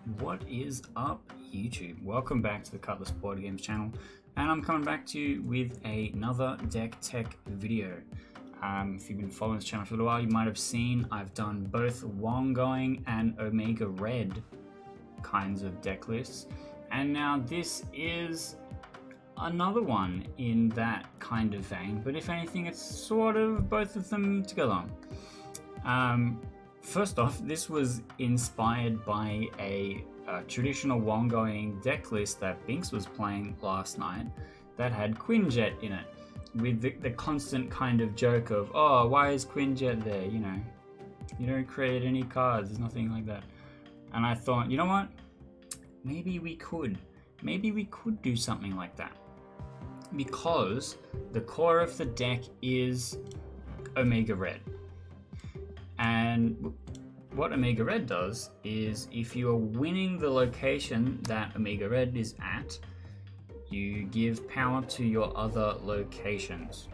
What is up, YouTube? Welcome back to the Cutlass Board Games channel, and I'm coming back to you with another deck tech video. If you've been following this channel for a little while, you might have seen I've done both Wong Going and Omega Red kinds of deck lists, and now this is another one in that kind of vein, but if anything, it's sort of both of them together. First off, this was inspired by a traditional Wong-going deck list that Binks was playing last night that had Quinjet in it, with the constant kind of joke of, oh, why is Quinjet there? You know, you don't create any cards, there's nothing like that. And I thought, you know what? Maybe we could do something like that. Because the core of the deck is Omega Red. And what Omega Red does is, if you are winning the location that Omega Red is at, you give power to your other locations.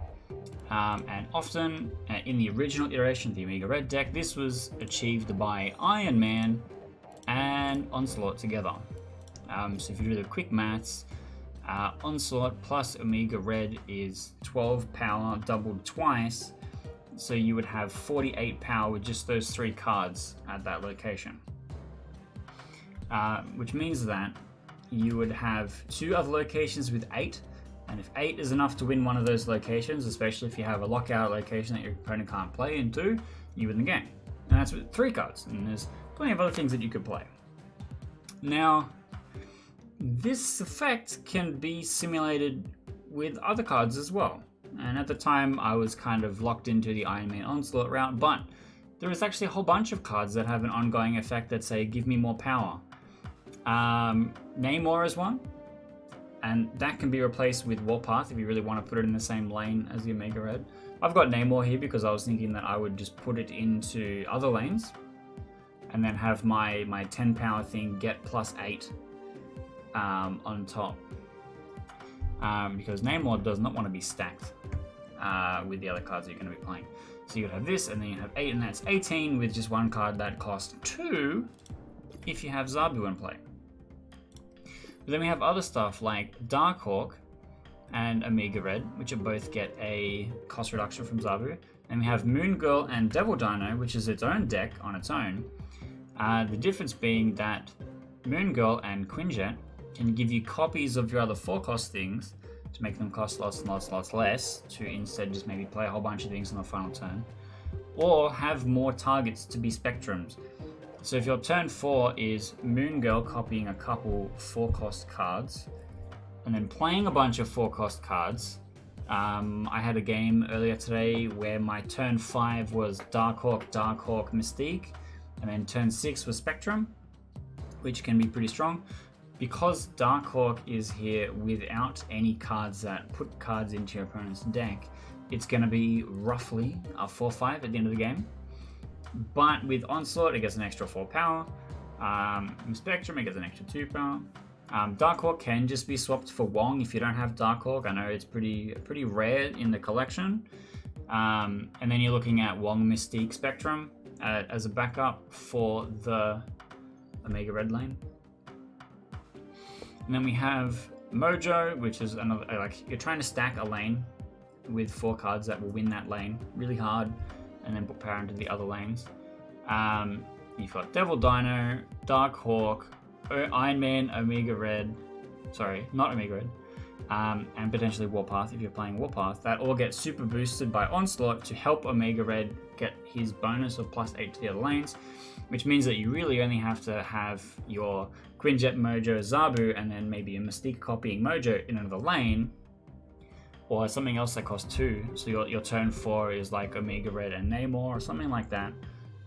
And often, in the original iteration of the Omega Red deck, this was achieved by Iron Man and Onslaught together. So if you do the quick maths, Onslaught plus Omega Red is 12 power doubled twice. So you would have 48 power with just those 3 cards at that location. Which means that you would have 2 other locations with 8, and if 8 is enough to win one of those locations, especially if you have a lockout location that your opponent can't play into, you win the game. And that's with 3 cards, and there's plenty of other things that you could play. Now, this effect can be simulated with other cards as well. And at the time, I was kind of locked into the Iron Man Onslaught route, but there is actually a whole bunch of cards that have an ongoing effect that say, give me more power. Namor is one, and that can be replaced with Warpath if you really want to put it in the same lane as the Omega Red. I've got Namor here because I was thinking that I would just put it into other lanes, and then have my 10 power thing get +8 on top. Because Namor does not want to be stacked with the other cards that you're going to be playing. So you would have this, and then you have 8, and that's 18 with just 1 card that costs 2 if you have Zabu in play. But then we have other stuff like Darkhawk and Omega Red, which both get a cost reduction from Zabu. And we have Moon Girl and Devil Dino, which is its own deck on its own. The difference being that Moon Girl and Quinjet can give you copies of your other 4-cost things to make them cost lots and lots less, to instead just maybe play a whole bunch of things on the final turn, or have more targets to be spectrums. So if your turn 4 is Moon Girl copying a couple 4-cost cards, and then playing a bunch of 4-cost cards, I had a game earlier today where my turn 5 was Darkhawk, Mystique, and then turn 6 was Spectrum, which can be pretty strong. Because Darkhawk is here without any cards that put cards into your opponent's deck, it's going to be roughly a 4-5 at the end of the game. But with Onslaught, it gets an extra 4 power. Spectrum, it gets an extra 2 power. Darkhawk can just be swapped for Wong if you don't have Darkhawk. I know it's pretty rare in the collection. And then you're looking at Wong, Mystique, Spectrum as a backup for the Omega Red lane. And then we have Mojo, which is another, like, you're trying to stack a lane with 4 cards that will win that lane really hard, and then put power into the other lanes. You've got Devil Dino, Darkhawk, Iron Man, Omega Red, sorry, not Omega Red, and potentially Warpath if you're playing Warpath. That all get super boosted by Onslaught to help Omega Red get his bonus of +8 to the other lanes, which means that you really only have to have your Quinjet, Mojo, Zabu, and then maybe a Mystique copying Mojo in another lane, or something else that costs 2. So your turn 4 is like Omega Red and Namor or something like that,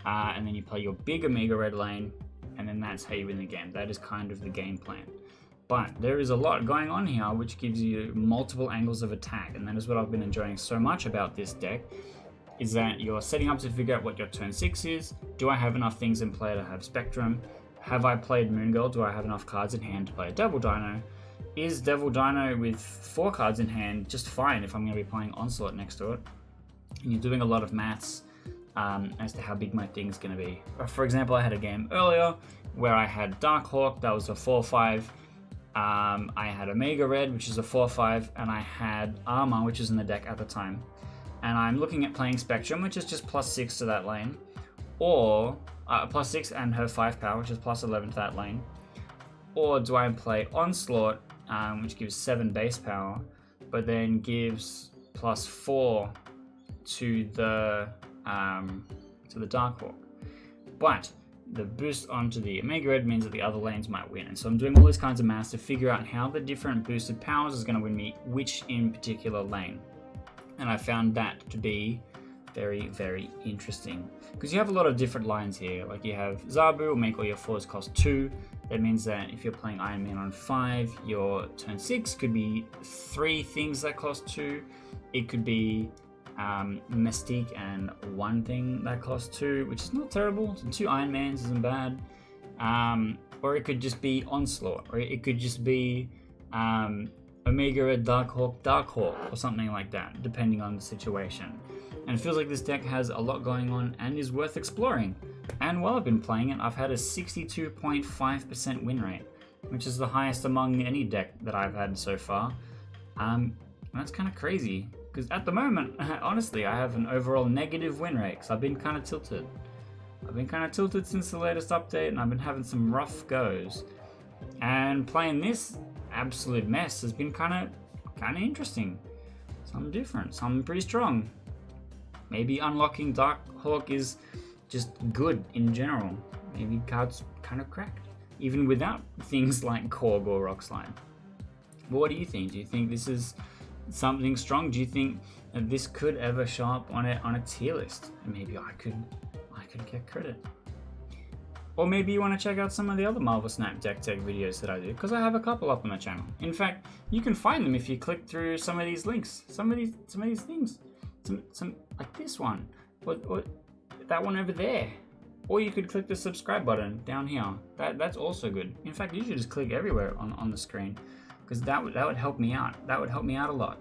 and then you play your big Omega Red lane, and then that's how you win the game. That is kind of the game plan. But there is a lot going on here which gives you multiple angles of attack, and that is what I've been enjoying so much about this deck, is that you're setting up to figure out what your turn 6 is. Do I have enough things in play to have Spectrum? Have I played Moon Girl? Do I have enough cards in hand to play a Devil Dino? Is Devil Dino with 4 cards in hand just fine if I'm going to be playing Onslaught next to it? And you're doing a lot of maths as to how big my thing's going to be. For example, I had a game earlier where I had Darkhawk, that was a 4/5. I had Omega Red, which is a 4/5, and I had Armor, which is in the deck at the time. And I'm looking at playing Spectrum, which is just +6 to that lane, or +6 and her 5 power, which is +11 to that lane. Or do I play Onslaught, which gives 7 base power, but then gives +4 to the Darkhawk. But the boost onto the Omega Red means that the other lanes might win. And so I'm doing all these kinds of maths to figure out how the different boosted powers is going to win me which in particular lane. And I found that to be very, very interesting. Because you have a lot of different lines here. Like you have Zabu will make all your 4s cost 2. That means that if you're playing Iron Man on 5, your turn 6 could be 3 things that cost 2. It could be Mystique and 1 thing that costs 2, which is not terrible. So 2 Iron Mans isn't bad. Or it could just be Onslaught, or it could just be Omega Red, Darkhawk, or something like that, depending on the situation. And it feels like this deck has a lot going on and is worth exploring. And while I've been playing it, I've had a 62.5% win rate, which is the highest among any deck that I've had so far. And that's kind of crazy, because at the moment, honestly, I have an overall negative win rate, because I've been kind of tilted. I've been kind of tilted since the latest update, and I've been having some rough goes. And playing this absolute mess has been kind of interesting. Something different, something pretty strong. Maybe unlocking Darkhawk is just good in general. Maybe cards kind of cracked, even without things like Korg or Rockslide. But what do you think? Do you think this is something strong? Do you think that this could ever show up on a tier list? And maybe I could get credit. Or maybe you want to check out some of the other Marvel Snap deck tech videos that I do, because I have a couple up on the channel. In fact, you can find them if you click through some of these links, some of these things, some like this one, or that one over there. Or you could click the subscribe button down here. That's also good. In fact, you should just click everywhere on the screen, because that would help me out. That would help me out a lot.